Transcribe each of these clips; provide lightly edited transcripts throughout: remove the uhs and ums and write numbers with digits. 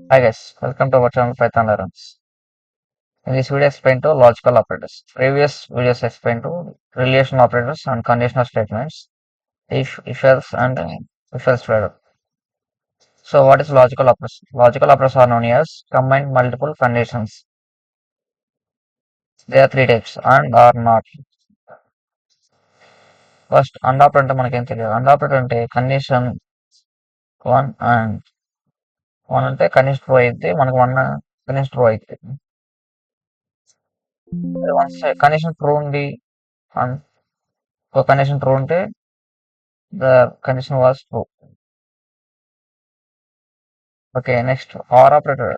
Hi guys, welcome to our channel Python Learns. In this video, explain to logical operators. Previous videos explain to relational operators and conditional statements, if else, and if else whether. So, what is logical operators? Logical operators are known as combined multiple conditions. There are three types: and, or, not. First and operator అంటే మనకేం తెలియదు. And operator అంటే condition one and one అంటే కనిష్ట true అయితే మనకు one కనిష్ట true అయితే వన్స్ కండిషన్ ట్రూ ఉంది అండ్ ఒక కండిషన్ ట్రూ ఉంటే the condition was true. Okay, next or operator.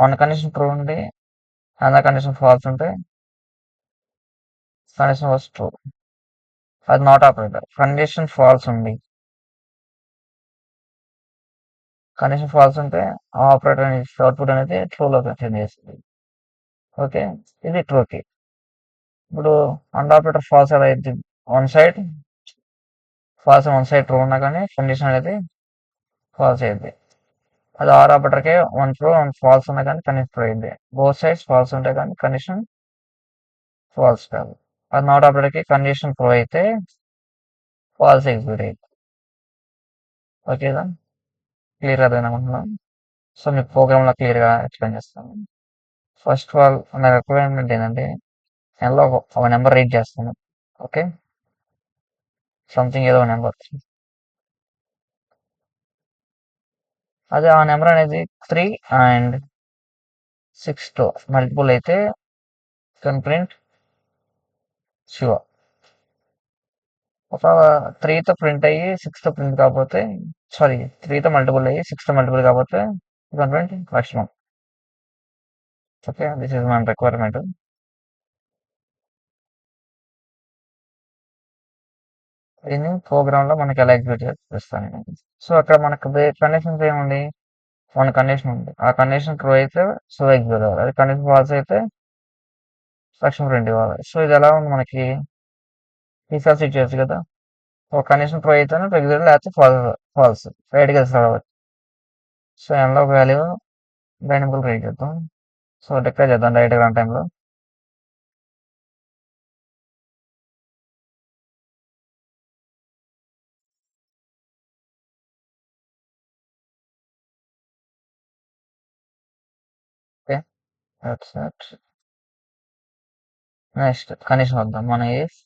One condition true ఉండి అనదర్ కండిషన్ ఫాల్స్ ఉంటే కండిషన్ వాస్ ట్రూ. అది నాట్ ఆపరేటర్. కండిషన్ ఫాల్స్ ఉంది, కండిషన్ ఫాల్స్ ఉంటే ఆ ఆపరేటర్ అవుట్పుట్ అనేది ట్రూలోకి చేంజ్ చేస్తుంది. ఓకే, ఇది ట్రూకి. ఇప్పుడు అండ్ ఆపరేటర్ ఫాల్స్ ఎలా అయితే one side false one side true ఉన్నా కానీ కండిషన్ అనేది ఫాల్స్ అయింది. అది ఆర్ ఆపరేటర్కే వన్ ట్రూ వన్ ఫాల్స్ ఉన్నా కానీ కండిషన్ ట్రూ అయింది. బోత్ సైడ్స్ ఫాల్స్ ఉంటే కానీ కండిషన్ ఫాల్స్ కాదు. అది నాట్ ఆపరేటర్కి కండిషన్ ట్రూ అయితే ఫాల్స్ ఎగ్జిక్యూట్ అయింది. ఓకేదా, క్లియర్ అర్థమైందనుకుంటున్నాను. సో మీకు ప్రోగ్రామ్లో క్లియర్గా ఎక్స్ప్లెయిన్ చేస్తాను. ఫస్ట్ ఆఫ్ ఆల్ నా రిక్వైర్మెంట్ ఏంటంటే నెలలో ఒక నెంబర్ రీడ్ చేస్తాను. ఓకే, సంథింగ్ ఏదో నెంబర్. అదే ఆ నెంబర్ అనేది 3 అండ్ 6తో మల్టిపుల్ అయితే కెన్ ప్రింట్ శివ. ఒక 3తో ప్రింట్ అయ్యి 6తో ప్రింట్ కాకపోతే, సారీ 3తో మల్టిపుల్ అయ్యి 6తో మల్టిపుల్ కాకపోతే can print Lakshman. Okay, this is my requirement. దీన్ని ప్రోగ్రామ్లో మనకి ఎలా ఎగ్జిక్యూట్ చేస్తాను నేను. సో అక్కడ మనకు కండిషన్స్ ఏముంది, వన్ కండిషన్ ఉంది. ఆ కండిషన్ ట్రూ అయితే సో ఎగ్జిక్యూట్ అవ్వాలి, అది కండిషన్ ఫాల్స్ అయితే లక్ష్మణ్ ప్రింట్ ఇవ్వాలి. సో ఇది ఎలా ఉంది మనకి ఈసారి సెట్ చేయొచ్చు కదా. ఒక కండిషన్ ట్రూ అయితేనే ఎగ్జిక్యూట్, లేకపోతే ఫాల్స్ రైట్గా తీసుకోవాలి. సో ఎంలో ఒక వాల్యూ డైనమికల్ రీడ్ చేద్దాం. సో డిక్లేర్ చేద్దాం డైరెక్ట్గా రన్ టైంలో. ఓకే, నెక్స్ట్ కండిషన్ వద్దాం. మన ఏజ్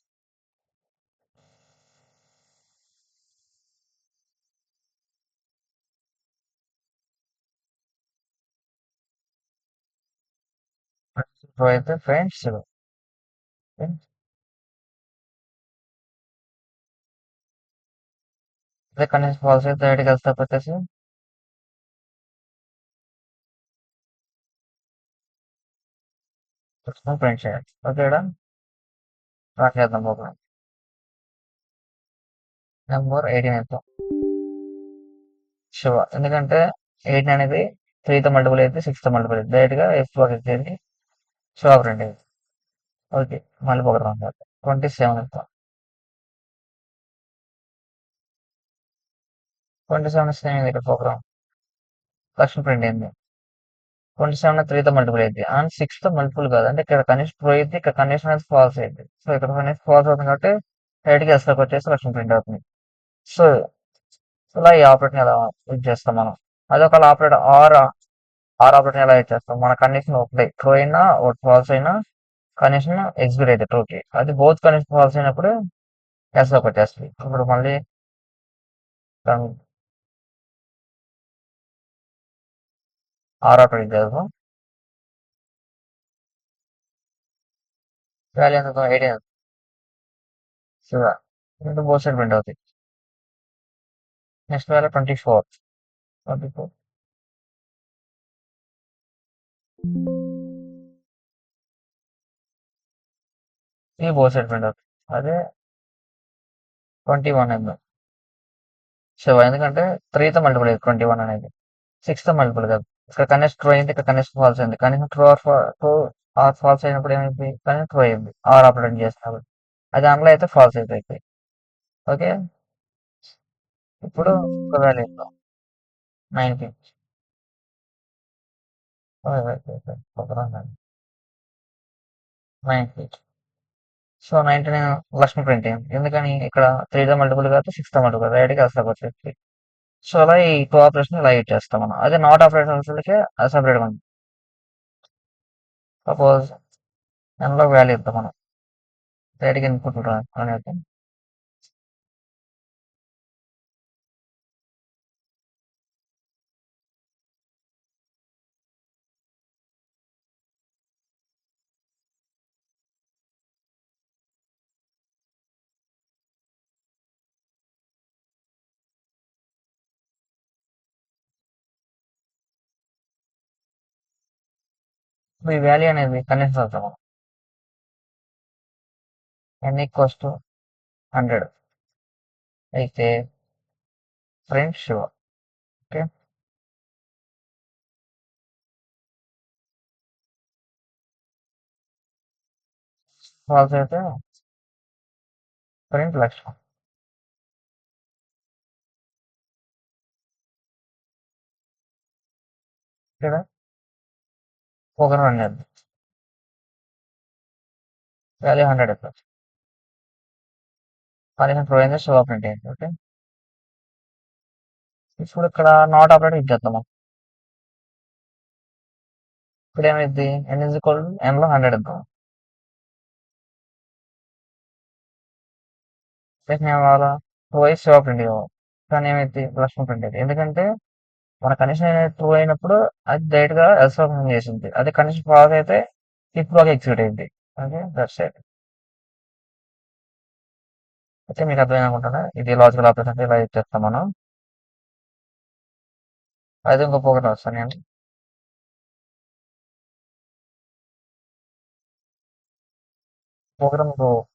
ట్రూ అయితే ఫ్రెండ్స్ అదే కండిషన్ ఫాల్స్ అయితే డైరెక్ట్గా వెళ్తా పెట్టేసి ప్రింట్ చేయాలి. ఓకే, ఇక్కడ రన్ చేద్దాం ప్రోగ్రామ్. నెంబర్ 18 అయితే శివ, ఎందుకంటే 18 అనేది 3తో మల్టిపుల్ అయితే 6తో మల్టిపుల్ అయితే డైరెక్ట్గా ఎఫ్ వచ్చేది శివ ప్రింట్ అయింది. ఓకే, మళ్ళీ ఒకటి రన్ చేద్దాం. 27 ఇస్తాం. 27 ఇస్తే ఏమైంది ఇక్కడ ప్రోగ్రామ్ లక్ష్మణ్ ప్రింట్ అయింది. 27 3తో మల్టిపుల్ అయింది అండ్ 6తో మల్టిపుల్ కాదు, అంటే ఇక్కడ కండిషన్ ట్రూ అయితే ఇక్కడ కండిషన్ అనేది ఫాల్స్ అయింది. సో ఇక్కడ కండిషన్ ఫాల్స్ అవుతుంది కాబట్టి డైరెక్ట్గా ఎస్లోకి వచ్చేసి లక్ష్మణ్ ప్రింట్ అవుతుంది. సో ఇలా ఈ ఆపరేటర్ ఎలా యూజ్ చేస్తాం మనం. అదే ఒక ఆపరేటర్ ఆర్ ఆపరేటర్ ఎలా యూజ్ చేస్తాం. మన కండిషన్ ఒకటి ట్రూ అయినా ఒకటి ఫాల్స్ అయినా కండిషన్ ఎగ్జిక్యూట్ అయితే ట్రూకి, అది బోత్ కండిషన్ ఫాల్స్ అయినప్పుడు ఎస్లోకి వచ్చేస్తుంది. ఇప్పుడు మళ్ళీ ఆర్ ఆపరేటర్ యూజ్ చేద్దాం. వాల్యూ ఎంత 18 శివ, ఇంకా బోత్ సైడ్ ప్రింట్ అవుతాయి. నెక్స్ట్ వాల్యూ 24 ఇది బోత్ సైడ్ ప్రింట్ అవుతుంది. అదే 21 ఎంఎం శివ, ఎందుకంటే 3తో మల్టిపుల్ అయ్యింది 21 అనేది, 6తో మల్టిపుల్ కాదు. ఇక్కడ కనెక్ట్ ట్రూ అయింది, ఇక్కడ కనెక్ట్ ఫాల్స్ అయింది. కనీసం ట్రూ ఆర్ ఫాల్స్ అయినప్పుడు ఏమైంది, కానీ ట్రూ అయింది ఆర్ ఆపరేట్ చేస్తున్నప్పుడు. అది అందులో అయితే ఫాల్స్ అయిపోయింది. ఓకే, ఇప్పుడు ఒక వాల్యూ ఇద్దాం 19. ప్రోగ్రామ్ 9 సో 19 లక్ష్మి ప్రింట్ అయింది. ఎందుకని ఇక్కడ 3తో మల్టిపుల్ కాదు 6తో మల్టిపుల్ కాదు డైరెక్ట్గా అసలు. సో అలా ఈ టూ ఆపరేషన్ ఇలా యూజ్ చేస్తాం మనం. అదే నాట్ ఆపరేషన్స్కి అది సపరేట్గా ఉంది. సపోజ్ ఎన్లో వాల్యూ ఇద్దాం మనం డైరెక్ట్గా ఇన్పుట్ అనేది ఈ వాల్యూ అనేది కన్విన్స్ అవుతాం మనం. n ఈక్వల్స్ టు 100 అయితే ప్రింట్ శివ. ఓకే, ఫాల్స్ అయితే ప్రింట్ లక్ష్మి. ఇక్కడ ఒక రన్ చేద్దాం, వాల్యూ 100 ఇవ్వచ్చు. పదిహేను ప్రొవైజ్ శివ ప్రింట్ అయింది. ఓకే, ఇప్పుడు ఇక్కడ నాట్ ఆపరేటర్ ఇచ్చేద్దాం. ఇప్పుడు ఏమైంది n ఈజ్ ఈక్వల్ nలో 100 ఇద్దాం. నెక్స్ట్ ఏం కావాలా 2 శివ ప్రింట్ కావాలి. కానీ ఏమైంది లక్ష్మి ప్రింట్ అయింది. ఎందుకంటే మన కండిషన్ అనేది ట్రూ అయినప్పుడు అది డైరెక్ట్ గా ఎల్స్ ఆపరేషన్ చేసింది. అదే కండిషన్ ఫాల్స్ అయితే ఇప్పుడు ఒక ఎగ్జిక్యూట్ అయింది. Okay, that's it. అయితే మీకు అర్థమైంది అనుకుంటున్నా. ఇది లాజికల్ ఆపరేషన్ అంటే ఇలా యూజ్ చేస్తాం మనం. అయితే ఇంకో ప్రోగ్రామ్ వస్తాను నేను. ప్రోగ్రామ్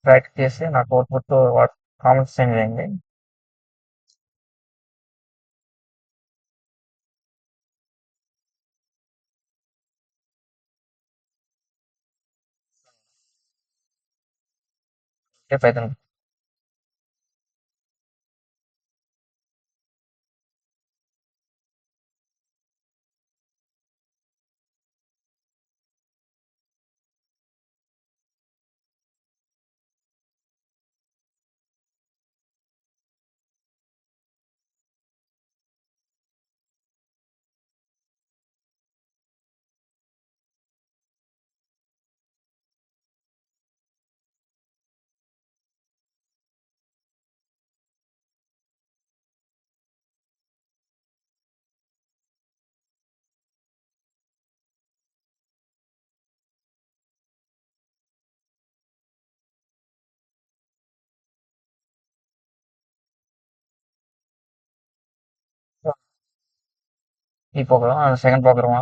ప్రాక్టీస్ చేసి నాకు అవుట్పుట్ కామెంట్స్ సెండ్ చేయండి. ఓకే, పైథాన్ ఈ ప్రోగ్రామ్ సెకండ్ ప్రోగ్రామ్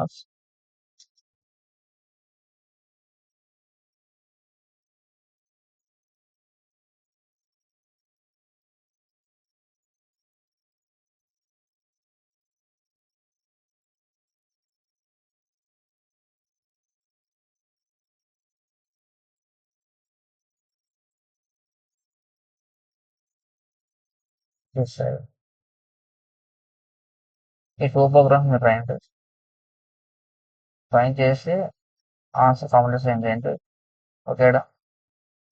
ఈ టూ ప్రోగ్రామ్స్ మీరు ట్రైన్ చేసి ఆన్సర్ కామెంట్స్ ఏం చేయండి. ఓకేడా,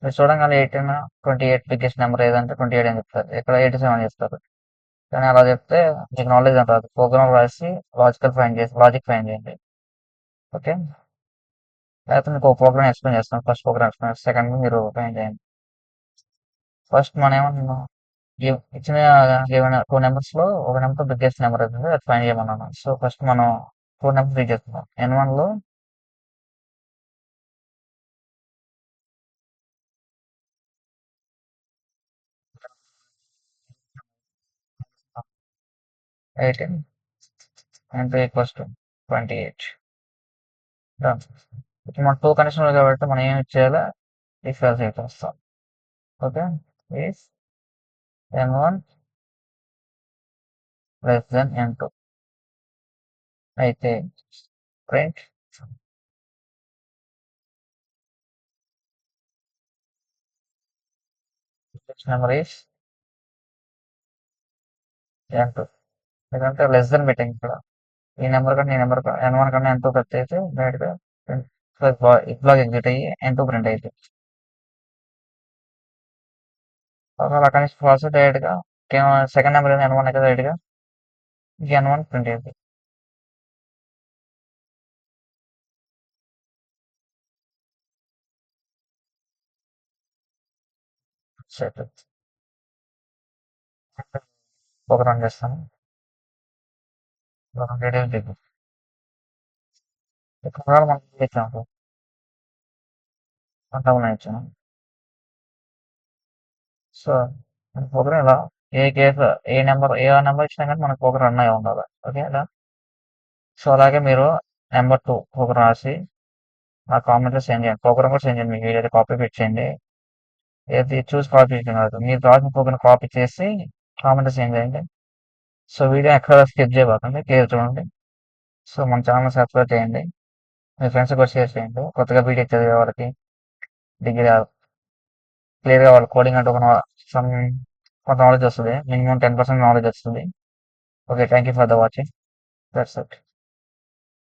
మీరు చూడంగానే 18 28 బిగ్గెస్ట్ నెంబర్ ఏదంటే 28 అని చెప్తారు, ఇక్కడ 87 చెప్తారు. కానీ అలా చెప్తే మీకు నాలెడ్జ్ అని రాదు. ప్రోగ్రామ్ రాసి లాజిక్ ఫైన్ చేయండి. ఓకే, లేకపోతే మీకు ఒక ప్రోగ్రామ్ ఎక్స్ప్లెయిన్ చేస్తాను. ఫస్ట్ ప్రోగ్రామ్ ఎక్స్ప్లెయిన్, సెకండ్ మీరు ఫైన్ చేయండి. ఫస్ట్ మనం ఏమన్నా ఇచ్చిన ఏమైనా టూ నెంబర్స్ లో ఒక నెంబర్ బిగ్గెస్ట్ నెంబర్ అవుతుంది, అది ఫైన్ చేయమన్నాను. సో ఫస్ట్ మనం టూ నెంబర్స్ రీడ్ చేస్తున్నాం. N1 లో eighteen and equals to 28. Done. ఇప్పుడు మన టూ కండిషన్ కాబట్టి మనం ఏం చేయాలి, ఇఫ్ ఎల్స్ ఇఫ్ వస్తాం. Okay, if N1 less than N2 అయితే ప్రింట్ నెంబర్ ఈస్ N2. ఎందుకంటే లెస్ దెన్ పెట్టింగ్ ఇక్కడ. ఈ నెంబర్ కన్నా ఈ నెంబర్ N1 కన్నా N2 పెద్ద అయితే డైరెక్ట్గా బ్లాక్ ఎగ్జిట్ అయ్యి N2 ప్రింట్ అవుతుంది. ఒకవేళ అక్కడి నుంచి ఫాల్స్ డైరెక్ట్గా సెకండ్ నెంబర్ N1 అయితే డైరెక్ట్గా N1 ప్రింట్ అవుతుంది. సెట్ ఒక రన్ చేస్తాను. డీటెయిల్ దిగు ఇక్కడ మనకి ఇచ్చాము డబుల్ ఇచ్చాను. సో ప్రోగ్రామ్ ఇలా ఏ కేసు ఏ నెంబర్ ఇచ్చినా కానీ మనకు ప్రోగ్రామ్ రన్ అయి ఉండాలి. ఓకే ఇలా. సో అలాగే మీరు నెంబర్ 2 ప్రోగ్రామ్ రాసి ఆ కామెంట్లో సెండ్ చేయండి. ప్రోగ్రామ్ కూడా సెండ్ చేయండి. మీకు ఏదైతే కాపీ పెట్టేయండి. ఏది చూసి కాపీ చేయడం కాదు, మీరు రాసిన ప్రోగ్రామ్ కాపీ చేసి కామెంట్లో సెండ్ చేయండి. సో వీడియో ఎక్కడ స్కిప్ చేయబోతుంది, క్లియర్ చూడండి. సో మన ఛానల్ సబ్స్క్రైబ్ చేయండి. మీ ఫ్రెండ్స్ కూడా షేర్ చేయండి. కొత్తగా బీటెక్ చదివే వాళ్ళకి, డిగ్రీ క్లియర్గా వాళ్ళ కోడింగ్ అంటే సమ్ కొంత నాలెడ్జ్ వస్తుంది. మినిమం 10% నాలెడ్జ్ వస్తుంది. Okay, thank you for the watching. That's it.